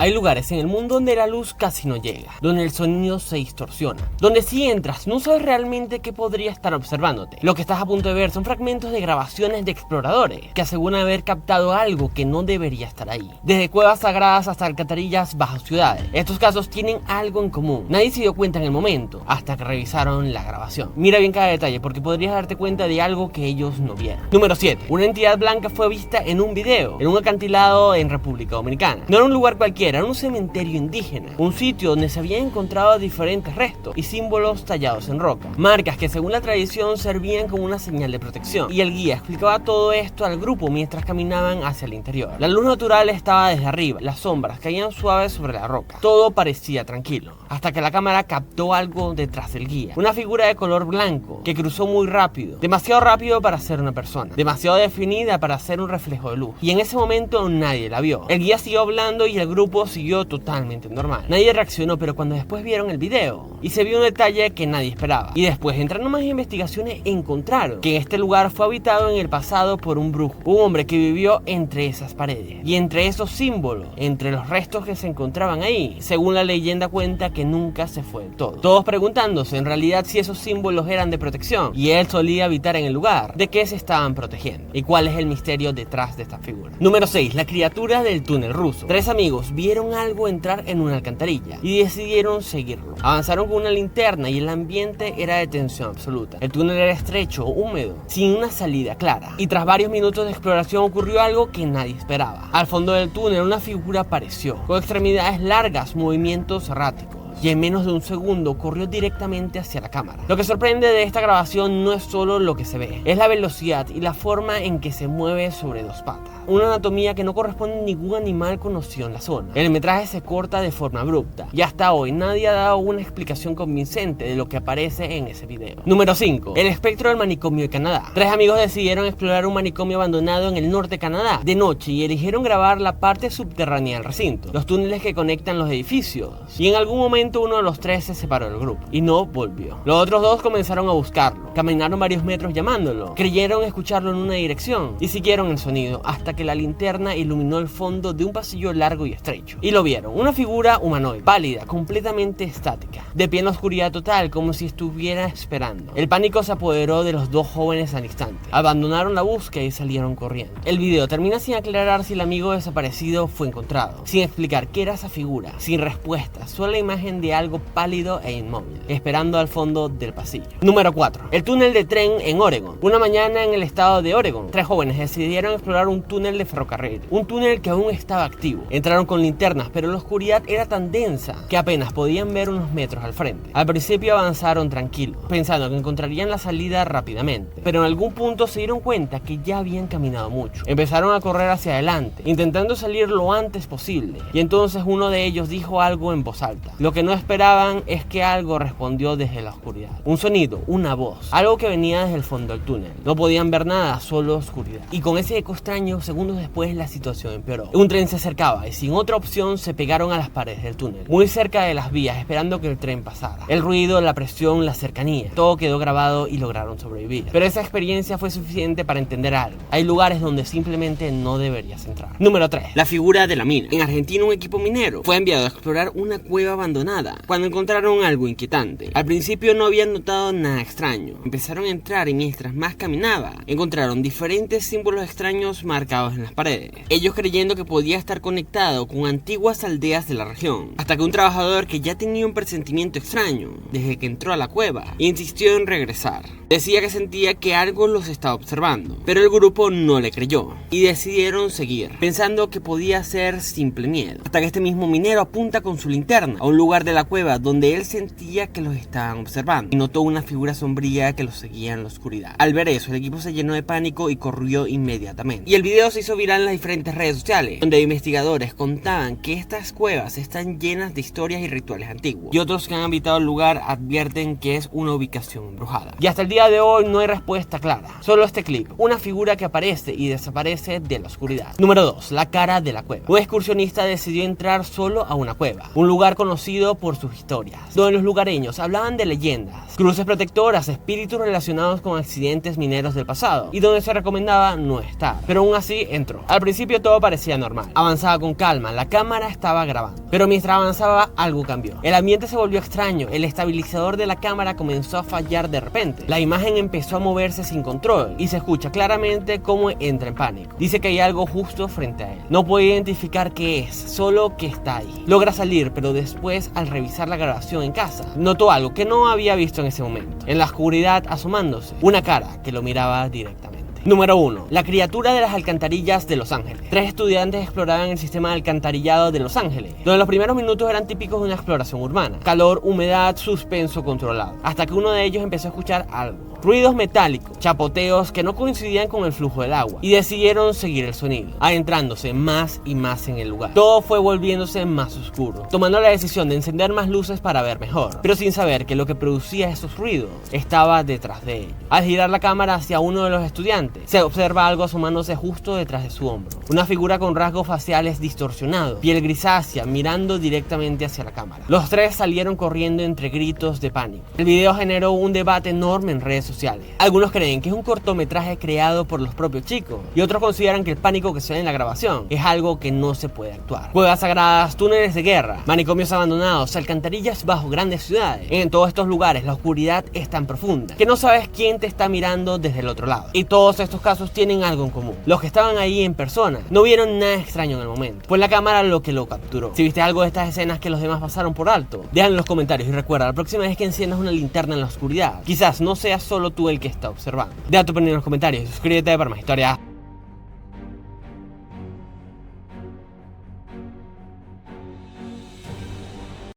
Hay lugares en el mundo donde la luz casi no llega, donde el sonido se distorsiona, donde si entras no sabes realmente qué podría estar observándote. Lo que estás a punto de ver son fragmentos de grabaciones de exploradores que aseguran haber captado algo que no debería estar ahí. Desde cuevas sagradas hasta alcantarillas bajo ciudades. Estos casos tienen algo en común. Nadie se dio cuenta en el momento hasta que revisaron la grabación. Mira bien cada detalle porque podrías darte cuenta de algo que ellos no vieron. Número 7. Una entidad blanca fue vista en un video en un acantilado en República Dominicana. No era un lugar cualquiera. Era un cementerio indígena, un sitio donde se habían encontrado diferentes restos y símbolos tallados en roca, marcas que según la tradición servían como una señal de protección, y el guía explicaba todo esto al grupo mientras caminaban hacia el interior. La luz natural estaba desde arriba, las sombras caían suaves sobre la roca, todo parecía tranquilo, hasta que la cámara captó algo detrás del guía, una figura de color blanco que cruzó muy rápido, demasiado rápido para ser una persona, demasiado definida para ser un reflejo de luz, y en ese momento nadie la vio. El guía siguió hablando y el grupo siguió totalmente normal. Nadie reaccionó, pero cuando después vieron el video y se vio un detalle que nadie esperaba, y después entrando más investigaciones encontraron que este lugar fue habitado en el pasado por un brujo, un hombre que vivió entre esas paredes y entre esos símbolos, entre los restos que se encontraban ahí. Según la leyenda cuenta que nunca se fue del todo. Todos preguntándose en realidad si esos símbolos eran de protección y él solía habitar en el lugar, de qué se estaban protegiendo y cuál es el misterio detrás de esta figura. Número 6. La criatura del túnel ruso. Tres amigos vieron algo entrar en una alcantarilla y decidieron seguirlo. Avanzaron con una linterna y el ambiente era de tensión absoluta. El túnel era estrecho, húmedo, sin una salida clara, y tras varios minutos de exploración ocurrió algo que nadie esperaba. Al fondo del túnel una figura apareció, con extremidades largas, movimientos erráticos, y en menos de un segundo corrió directamente hacia la cámara. Lo que sorprende de esta grabación no es solo lo que se ve, es la velocidad y la forma en que se mueve sobre dos patas, una anatomía que no corresponde a ningún animal conocido en la zona. El metraje se corta de forma abrupta y hasta hoy nadie ha dado una explicación convincente de lo que aparece en ese video. Número 5. El espectro del manicomio de Canadá. Tres amigos decidieron explorar un manicomio abandonado en el norte de Canadá de noche y eligieron grabar la parte subterránea del recinto, los túneles que conectan los edificios, y en algún momento uno de los tres se separó del grupo y no volvió. Los otros dos comenzaron a buscarlo, caminaron varios metros llamándolo, creyeron escucharlo en una dirección y siguieron el sonido hasta que la linterna iluminó el fondo de un pasillo largo y estrecho, y lo vieron, una figura humanoide, pálida, completamente estática, de pie en la oscuridad total, como si estuviera esperando. El pánico se apoderó de los dos jóvenes al instante, abandonaron la búsqueda y salieron corriendo. El video termina sin aclarar si el amigo desaparecido fue encontrado, sin explicar qué era esa figura, sin respuesta, solo la imagen de algo pálido e inmóvil, esperando al fondo del pasillo. Número 4. El túnel de tren en Oregon. Una mañana en el estado de Oregon, tres jóvenes decidieron explorar un túnel de ferrocarril, un túnel que aún estaba activo. Entraron con linternas, pero la oscuridad era tan densa que apenas podían ver unos metros al frente. Al principio avanzaron tranquilos, pensando que encontrarían la salida rápidamente, pero en algún punto se dieron cuenta que ya habían caminado mucho. Empezaron a correr hacia adelante, intentando salir lo antes posible, y entonces uno de ellos dijo algo en voz alta. Lo que no esperaban es que algo respondió desde la oscuridad. Un sonido, una voz, algo que venía desde el fondo del túnel. No podían ver nada, solo oscuridad. Y con ese eco extraño, segundos después la situación empeoró. Un tren se acercaba y sin otra opción se pegaron a las paredes del túnel, muy cerca de las vías, esperando que el tren pasara. El ruido, la presión, la cercanía, todo quedó grabado y lograron sobrevivir. Pero esa experiencia fue suficiente para entender algo. Hay lugares donde simplemente no deberías entrar. Número 3. La figura de la mina. En Argentina, un equipo minero fue enviado a explorar una cueva abandonada cuando encontraron algo inquietante. Al principio no habían notado nada extraño. Empezaron a entrar y mientras más caminaba, encontraron diferentes símbolos extraños marcados en las paredes. Ellos creyendo que podía estar conectado con antiguas aldeas de la región. Hasta que un trabajador que ya tenía un presentimiento extraño desde que entró a la cueva, insistió en regresar. Decía que sentía que algo los estaba observando, pero el grupo no le creyó y decidieron seguir, pensando que podía ser simple miedo. Hasta que este mismo minero apunta con su linterna a un lugar de la cueva donde él sentía que los estaban observando y notó una figura sombría que los seguía en la oscuridad. Al ver eso, el equipo se llenó de pánico y corrió inmediatamente. Y el video se hizo viral en las diferentes redes sociales, donde investigadores contaban que estas cuevas están llenas de historias y rituales antiguos, y otros que han habitado el lugar advierten que es una ubicación embrujada. Y hasta el día de hoy no hay respuesta clara, solo este clip, una figura que aparece y desaparece de la oscuridad. Número 2. La cara de la cueva. Un excursionista decidió entrar solo a una cueva, un lugar conocido conocido por sus historias, donde los lugareños hablaban de leyendas, cruces protectoras, espíritus relacionados con accidentes mineros del pasado, y donde se recomendaba no estar. Pero aún así entró. Al principio todo parecía normal. Avanzaba con calma, la cámara estaba grabando. Pero mientras avanzaba, algo cambió. El ambiente se volvió extraño, el estabilizador de la cámara comenzó a fallar de repente. La imagen empezó a moverse sin control, y se escucha claramente cómo entra en pánico. Dice que hay algo justo frente a él. No puede identificar qué es, solo que está ahí. Logra salir, pero después, al revisar la grabación en casa, notó algo que no había visto en ese momento. En la oscuridad, asomándose, una cara que lo miraba directamente. Número 1. La criatura de las alcantarillas de Los Ángeles. 3 estudiantes exploraban el sistema de alcantarillado de Los Ángeles, donde los primeros minutos eran típicos de una exploración urbana. Calor, humedad, suspenso controlado. Hasta que uno de ellos empezó a escuchar algo. Ruidos metálicos, chapoteos que no coincidían con el flujo del agua, y decidieron seguir el sonido, adentrándose más y más en el lugar. Todo fue volviéndose más oscuro, tomando la decisión de encender más luces para ver mejor, pero sin saber que lo que producía esos ruidos estaba detrás de ellos. Al girar la cámara hacia uno de los estudiantes, se observa algo asomándose justo detrás de su hombro. Una figura con rasgos faciales distorsionados, piel grisácea, mirando directamente hacia la cámara. Los 3 salieron corriendo entre gritos de pánico. El video generó un debate enorme en redes sociales. Algunos creen que es un cortometraje creado por los propios chicos, y otros consideran que el pánico que se ve en la grabación es algo que no se puede actuar. Cuevas sagradas, túneles de guerra, manicomios abandonados, alcantarillas bajo grandes ciudades. En todos estos lugares la oscuridad es tan profunda que no sabes quién te está mirando desde el otro lado. Y todos estos casos tienen algo en común. Los que estaban ahí en persona no vieron nada extraño en el momento. Fue la cámara lo que lo capturó. Si viste algo de estas escenas que los demás pasaron por alto, déjalo en los comentarios y recuerda, la próxima vez que enciendas una linterna en la oscuridad, quizás no seas solo tú el que está observando. Deja tu opinión en los comentarios y suscríbete para más historias.